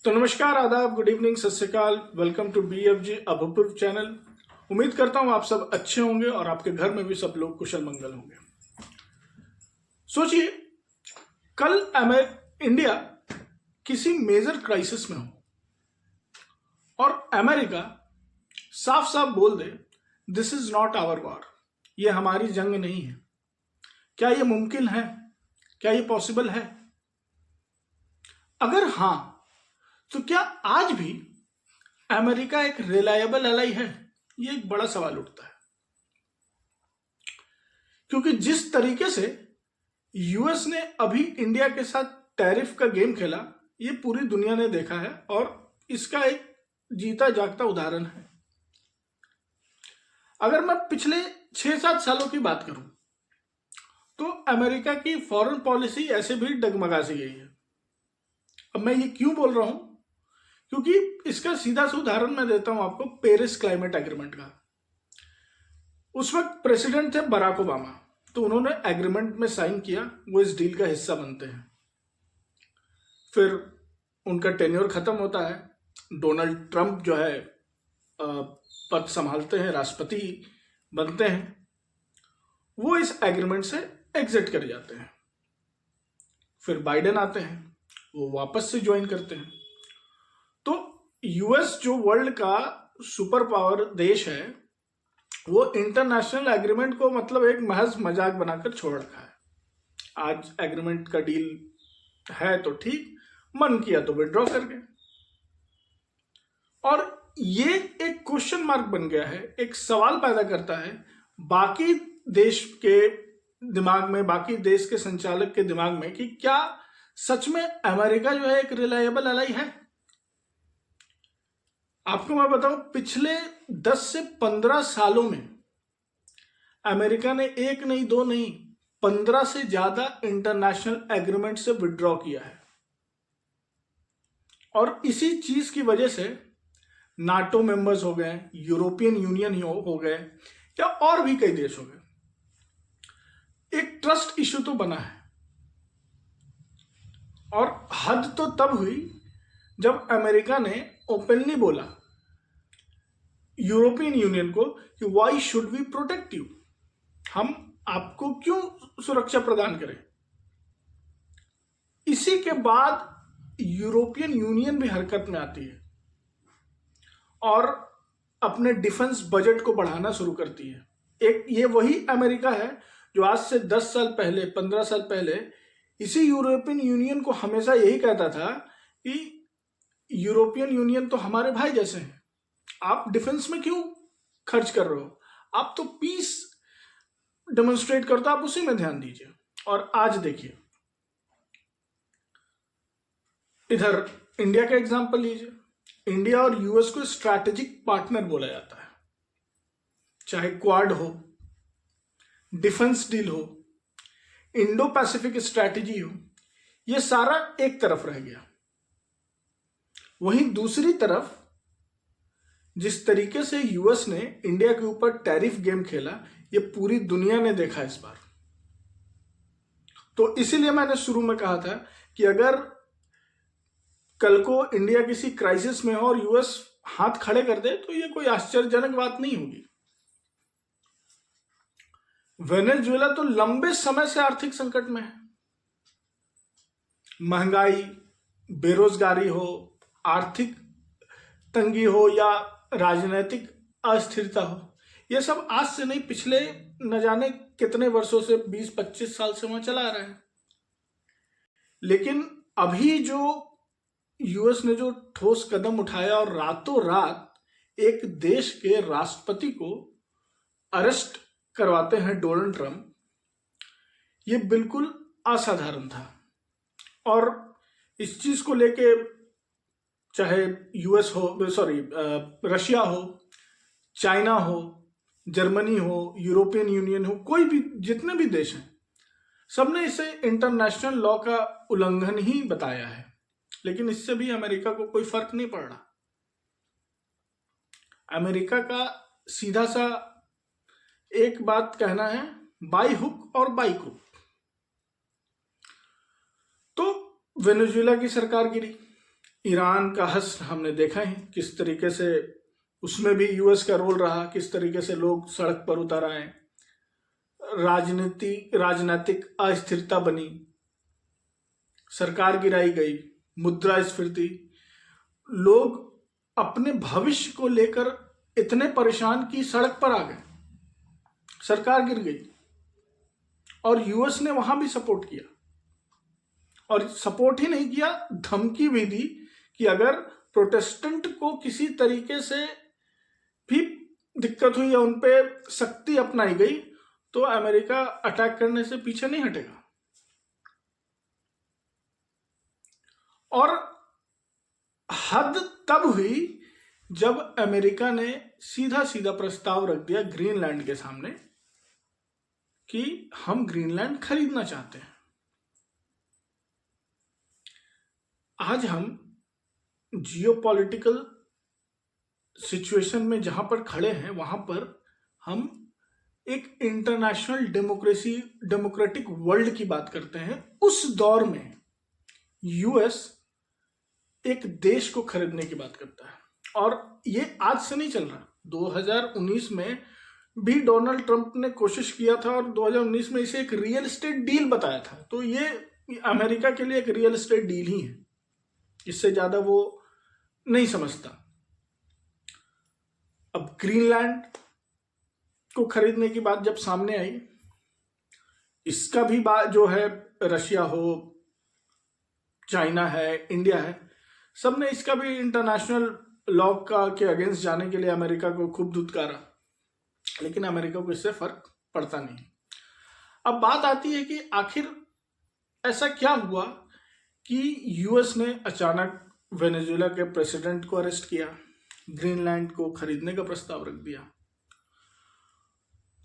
तो नमस्कार, आदाब, गुड इवनिंग, सत श्री अकाल। वेलकम टू BFG अभूतपूर्व चैनल। उम्मीद करता हूं आप सब अच्छे होंगे और आपके घर में भी सब लोग कुशल मंगल होंगे। सोचिए, कल इंडिया किसी मेजर क्राइसिस में हो और अमेरिका साफ साफ बोल दे, this is not our war, ये हमारी जंग नहीं है। क्या ये मुमकिन है? क्या ये पॉसिबल है? अगर हां, तो क्या आज भी अमेरिका एक रिलायबल एलाई है? ये एक बड़ा सवाल उठता है, क्योंकि जिस तरीके से यूएस ने अभी इंडिया के साथ टैरिफ का गेम खेला, ये पूरी दुनिया ने देखा है और इसका एक जीता जागता उदाहरण है। अगर मैं पिछले 6-7 सालों की बात करूं, तो अमेरिका की फॉरेन पॉलिसी ऐसे भी डगमगा सी गई है। अब मैं ये क्यों बोल रहा हूं? क्योंकि इसका सीधा सा उदाहरण मैं देता हूं आपको, पेरिस क्लाइमेट एग्रीमेंट का। उस वक्त प्रेसिडेंट थे बराक ओबामा, तो उन्होंने एग्रीमेंट में साइन किया, वो इस डील का हिस्सा बनते हैं। फिर उनका टेन्योर खत्म होता है, डोनाल्ड ट्रंप जो है पद संभालते हैं, राष्ट्रपति बनते हैं, वो इस एग्रीमेंट से एग्जिट कर जाते हैं। फिर बाइडेन आते हैं, वो वापस से ज्वाइन करते हैं। तो यूएस जो वर्ल्ड का सुपर पावर देश है, वो इंटरनेशनल एग्रीमेंट को मतलब एक महज मजाक बनाकर छोड़ रखा है। आज एग्रीमेंट का डील है तो ठीक, मन किया तो विड्रॉ कर गए। और ये एक क्वेश्चन मार्क बन गया है, एक सवाल पैदा करता है बाकी देश के दिमाग में, बाकी देश के संचालक के दिमाग में, कि क्या सच में अमेरिका जो है एक रिलायबल एलाई है? आपको मैं बताऊं, पिछले 10 से 15 सालों में अमेरिका ने एक नहीं, दो नहीं, 15 से ज्यादा इंटरनेशनल एग्रीमेंट से विड्रॉ किया है। और इसी चीज की वजह से नाटो मेंबर्स हो गए, यूरोपियन यूनियन हो गए, या और भी कई देश हो गए। एक ट्रस्ट इश्यू तो बना है, और हद तो तब हुई जब अमेरिका ने ओपनली बोला यूरोपियन यूनियन को कि why should we protect you, हम आपको क्यों सुरक्षा प्रदान करें। इसी के बाद यूरोपियन यूनियन भी हरकत में आती है और अपने डिफेंस बजट को बढ़ाना शुरू करती है। एक ये वही अमेरिका है जो आज से 10 साल पहले, 15 साल पहले इसी यूरोपियन यूनियन को हमेशा यही कहता था कि यूरोपियन यूनियन तो हमारे भाई जैसे हैं, आप डिफेंस में क्यों खर्च कर रहे हो, आप तो पीस डेमोन्स्ट्रेट करते हो, आप उसी में ध्यान दीजिए। और आज देखिए, इधर इंडिया का एग्जांपल लीजिए। इंडिया और यूएस को स्ट्रैटेजिक पार्टनर बोला जाता है, चाहे क्वाड हो, डिफेंस डील हो, इंडो पैसिफिक स्ट्रैटेजी हो, यह सारा एक तरफ रह गया। वहीं दूसरी तरफ जिस तरीके से यूएस ने इंडिया के ऊपर टैरिफ गेम खेला, यह पूरी दुनिया ने देखा इस बार। तो इसीलिए मैंने शुरू में कहा था कि अगर कल को इंडिया किसी क्राइसिस में हो और यूएस हाथ खड़े कर दे, तो यह कोई आश्चर्यजनक बात नहीं होगी। वेनेजुएला तो लंबे समय से आर्थिक संकट में है। महंगाई, बेरोजगारी हो, आर्थिक तंगी हो या राजनीतिक अस्थिरता हो, यह सब आज से नहीं, पिछले न जाने कितने वर्षों से, 20-25 साल से वहां चला आ रहा है। लेकिन अभी जो यूएस ने जो ठोस कदम उठाया और रातों रात एक देश के राष्ट्रपति को अरेस्ट करवाते हैं डोनाल्ड ट्रंप, ये बिल्कुल असाधारण था। और इस चीज को लेके चाहे यूएस हो, रशिया हो, चाइना हो, जर्मनी हो, यूरोपियन यूनियन हो, कोई भी, जितने भी देश हैं, सबने इसे इंटरनेशनल लॉ का उल्लंघन ही बताया है। लेकिन इससे भी अमेरिका को कोई फर्क नहीं पड़ रहा। अमेरिका का सीधा सा एक बात कहना है, बाई हुक और बाई क्रुक। तो वेनेजुएला की सरकार गिरी, ईरान का हश्र हमने देखा ही, किस तरीके से उसमें भी यूएस का रोल रहा, किस तरीके से लोग सड़क पर उतर आए, राजनीतिक अस्थिरता बनी, सरकार गिराई गई, मुद्रास्फीति, लोग अपने भविष्य को लेकर इतने परेशान कि सड़क पर आ गए, सरकार गिर गई। और यूएस ने वहां भी सपोर्ट किया, और सपोर्ट ही नहीं किया, धमकी भी दी कि अगर प्रोटेस्टेंट को किसी तरीके से भी दिक्कत हुई या उन पे सख्ती अपनाई गई तो अमेरिका अटैक करने से पीछे नहीं हटेगा। और हद तब हुई जब अमेरिका ने सीधा सीधा प्रस्ताव रख दिया ग्रीनलैंड के सामने कि हम ग्रीनलैंड खरीदना चाहते हैं। आज हम जियोपॉलिटिकल सिचुएशन में जहां पर खड़े हैं, वहां पर हम एक इंटरनेशनल डेमोक्रेटिक वर्ल्ड की बात करते हैं। उस दौर में यूएस एक देश को खरीदने की बात करता है, और ये आज से नहीं चल रहा। 2019 में भी डोनाल्ड ट्रंप ने कोशिश किया था, और 2019 में इसे एक रियल एस्टेट डील बताया था। तो ये अमेरिका के लिए एक रियल एस्टेट डील ही है, इससे ज्यादा वो नहीं समझता। अब ग्रीनलैंड को खरीदने की बात जब सामने आई, इसका भी बात जो है, रशिया हो, चाइना है, इंडिया है, सबने इसका भी इंटरनेशनल लॉ के अगेंस्ट जाने के लिए अमेरिका को खूब धुतकारा, लेकिन अमेरिका को इससे फर्क पड़ता नहीं। अब बात आती है कि आखिर ऐसा क्या हुआ कि यूएस ने अचानक वेनेजुएला के प्रेसिडेंट को अरेस्ट किया, ग्रीनलैंड को खरीदने का प्रस्ताव रख दिया।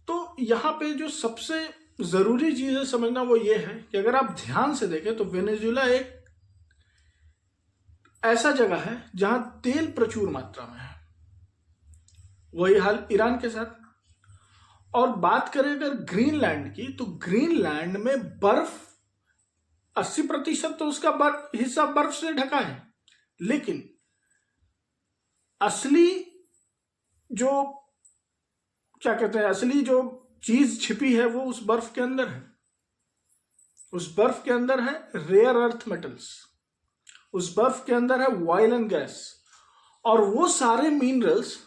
तो यहां पे जो सबसे जरूरी चीज है समझना वो ये है कि अगर आप ध्यान से देखें तो वेनेजुएला एक ऐसा जगह है जहां तेल प्रचुर मात्रा में है। वही हाल ईरान के साथ। और बात करें अगर ग्रीनलैंड की, तो ग्रीनलैंड में बर्फ 80% तो उसका हिस्सा बर्फ से ढका है, लेकिन असली जो क्या कहते हैं, असली जो चीज छिपी है वो उस बर्फ के अंदर है। उस बर्फ के अंदर है रेयर अर्थ मेटल्स, उस बर्फ के अंदर है ऑयल एंड गैस, और वो सारे मिनरल्स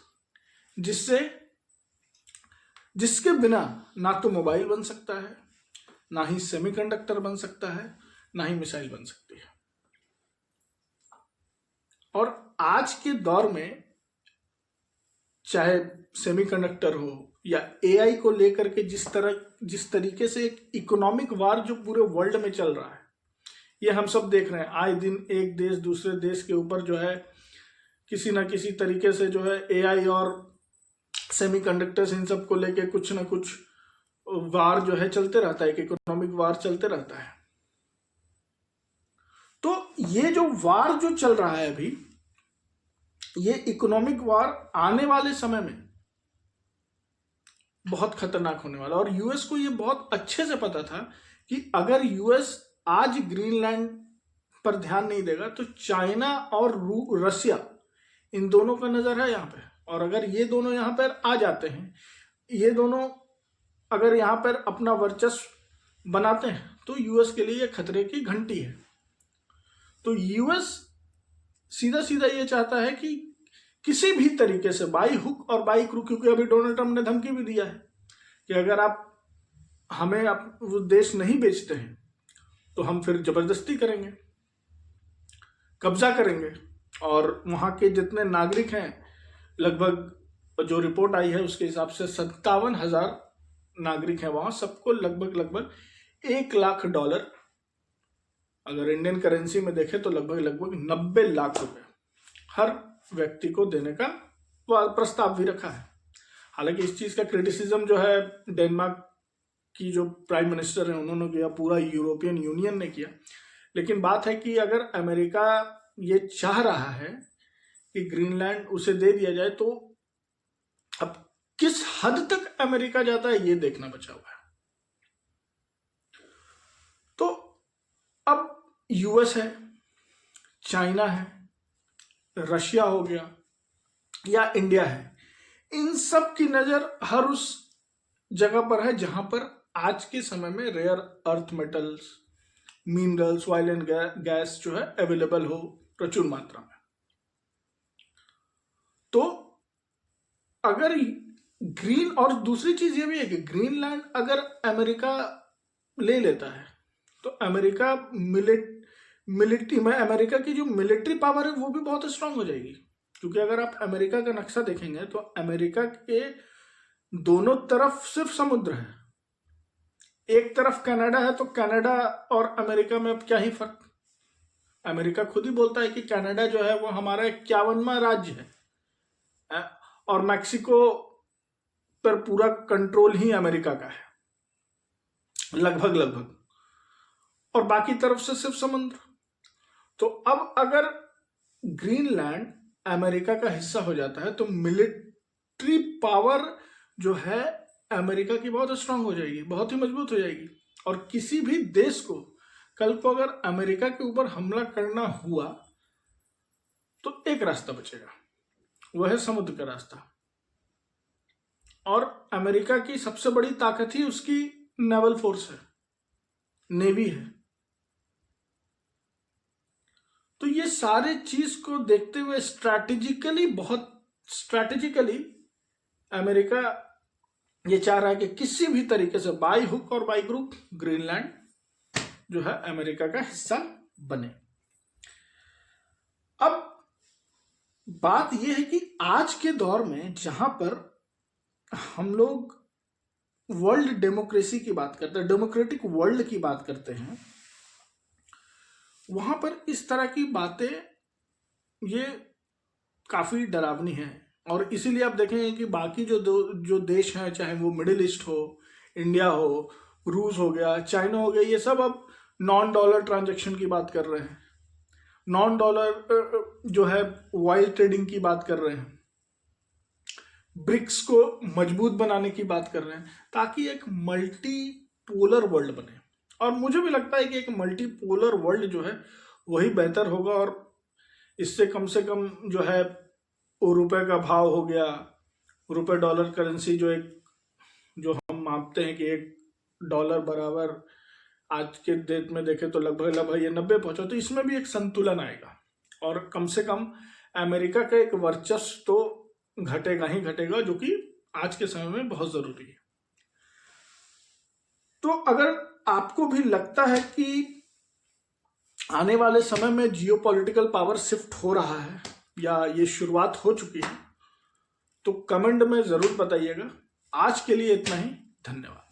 जिसके बिना ना तो मोबाइल बन सकता है, ना ही सेमीकंडक्टर बन सकता है, ना ही मिसाइल बन सकती है। और आज के दौर में चाहे सेमीकंडक्टर हो या एआई को लेकर के जिस तरीके से एक इकोनॉमिक वार जो पूरे वर्ल्ड में चल रहा है, ये हम सब देख रहे हैं। आए दिन एक देश दूसरे देश के ऊपर जो है किसी ना किसी तरीके से जो है एआई और सेमीकंडक्टर्स इन सब को लेके कुछ ना कुछ वार जो है चलते रहता है, एक इकोनॉमिक वार चलते रहता है। तो ये जो वार जो चल रहा है अभी, ये इकोनॉमिक वार आने वाले समय में बहुत खतरनाक होने वाला। और यूएस को ये बहुत अच्छे से पता था कि अगर यूएस आज ग्रीनलैंड पर ध्यान नहीं देगा तो चाइना और रशिया, इन दोनों का नजर है यहाँ पे। और अगर ये दोनों यहाँ पर आ जाते हैं, ये दोनों अगर यहाँ पर अपना वर्चस्व बनाते हैं, तो यूएस के लिए ये खतरे की घंटी है। तो यूएस सीधा सीधा ये चाहता है कि किसी भी तरीके से बाई हुक और बाई क्रू, क्योंकि अभी डोनाल्ड ट्रंप ने धमकी भी दिया है कि अगर आप हमें वो देश नहीं बेचते हैं तो हम फिर जबरदस्ती करेंगे, कब्जा करेंगे। और वहां के जितने नागरिक हैं, लगभग जो रिपोर्ट आई है उसके हिसाब से 57,000 नागरिक हैं वहां, सबको लगभग $1 लाख, अगर इंडियन करेंसी में देखें तो लगभग 90 लाख रुपए हर व्यक्ति को देने का प्रस्ताव भी रखा है। हालांकि इस चीज का क्रिटिसिज्म जो है डेनमार्क की जो प्राइम मिनिस्टर है उन्होंने किया, पूरा यूरोपियन यूनियन ने किया। लेकिन बात है कि अगर अमेरिका ये चाह रहा है कि ग्रीनलैंड उसे दे दिया जाए, तो अब किस हद तक अमेरिका जाता है ये देखना बचा हुआ है। तो अब यूएस है, चाइना है, रशिया हो गया या इंडिया है, इन सब की नजर हर उस जगह पर है जहां पर आज के समय में rare earth metals, minerals, oil and gas जो है अवेलेबल हो प्रचुर मात्रा में। तो अगर ग्रीन, और दूसरी चीज ये भी है कि ग्रीनलैंड अगर अमेरिका ले लेता है तो अमेरिका मिलिट्री में, अमेरिका की जो मिलिट्री पावर है वो भी बहुत स्ट्रांग हो जाएगी। क्योंकि अगर आप अमेरिका का नक्शा देखेंगे तो अमेरिका के दोनों तरफ सिर्फ समुद्र है। एक तरफ कनाडा है, तो कनाडा और अमेरिका में अब क्या ही फर्क। अमेरिका खुद ही बोलता है कि कनाडा जो है वो हमारा 51वां राज्य है और मैक्सिको पर पूरा कंट्रोल ही अमेरिका का है लगभग, और बाकी तरफ से सिर्फ समुद्र। तो अब अगर ग्रीनलैंड अमेरिका का हिस्सा हो जाता है तो मिलिट्री पावर जो है अमेरिका की बहुत स्ट्रांग हो जाएगी, बहुत ही मजबूत हो जाएगी। और किसी भी देश को कल को अगर अमेरिका के ऊपर हमला करना हुआ तो एक रास्ता बचेगा, वह है समुद्र का रास्ता। और अमेरिका की सबसे बड़ी ताकत ही उसकी नेवल फोर्स है, नेवी है। तो ये सारे चीज को देखते हुए बहुत स्ट्रैटेजिकली अमेरिका ये चाह रहा है कि किसी भी तरीके से बाय हुक और बाय क्रूक ग्रीनलैंड जो है अमेरिका का हिस्सा बने। अब बात यह है कि आज के दौर में जहां पर हम लोग वर्ल्ड डेमोक्रेसी की बात करते हैं, डेमोक्रेटिक वर्ल्ड की बात करते हैं, वहां पर इस तरह की बातें ये काफी डरावनी है। और इसीलिए आप देखेंगे कि बाकी जो देश हैं, चाहे वो मिडिल ईस्ट हो, इंडिया हो, रूस हो गया, चाइना हो गया, ये सब अब नॉन डॉलर ट्रांजैक्शन की बात कर रहे हैं, नॉन डॉलर जो है वाइल्ड ट्रेडिंग की बात कर रहे हैं, ब्रिक्स को मजबूत बनाने की बात कर रहे हैं, ताकि एक मल्टी पोलर वर्ल्ड बने। और मुझे भी लगता है कि एक मल्टी पोलर वर्ल्ड जो है वही बेहतर होगा। और इससे कम से कम जो है रुपए का भाव हो गया, रुपए डॉलर करेंसी जो हम मापते हैं कि $1 बराबर आज के डेट में देखें तो लगभग ये 90 पहुंचा, तो इसमें भी एक संतुलन आएगा। और कम से कम अमेरिका का एक वर्चस्व तो घटेगा ही घटेगा, जो कि आज के समय में बहुत जरूरी है। तो अगर आपको भी लगता है कि आने वाले समय में जियोपॉलिटिकल पावर शिफ्ट हो रहा है या ये शुरुआत हो चुकी है, तो कमेंट में जरूर बताइएगा। आज के लिए इतना ही, धन्यवाद।